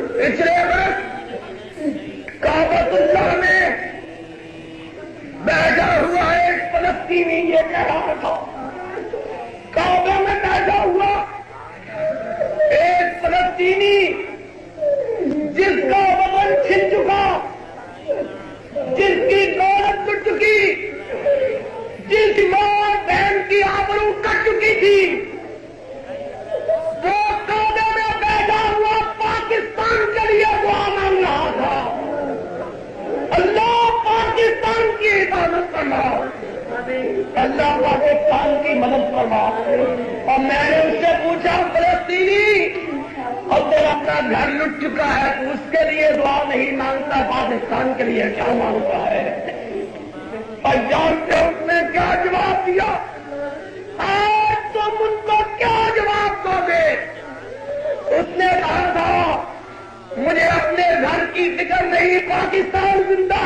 پچھلے برس کعبۃ اللہ میں بیٹھا ہوا ایک فلسطینی یہ کہہ رہا تھا، کعبہ میں بیٹھا ہوا ایک فلسطینی جس کا وطن چھن چکا، جس کی دولت ٹوٹ چکی، جس ماں بہن کی آبرو کٹ چکی تھی، وہ کعبے میں بیٹھا ہوا پاکستان کے لیے دعا مانگ رہا تھا، اللہ پاکستان کی حفاظت فرما، اللہ پاکستان کی مدد فرما۔ اور میں نے اس سے پوچھا، فلسطینی اور تیرا اپنا گھر لٹ چکا ہے، تو اس کے لیے دعا نہیں مانگتا، پاکستان کے لیے کیا مانگتا ہے؟ اور جانتے ہو اس نے کیا جواب دیا؟ آج تم ان کو کیا جواب دو گے؟ اس نے کہا تھا مجھے اپنے گھر کی فکر نہیں، پاکستان زندہ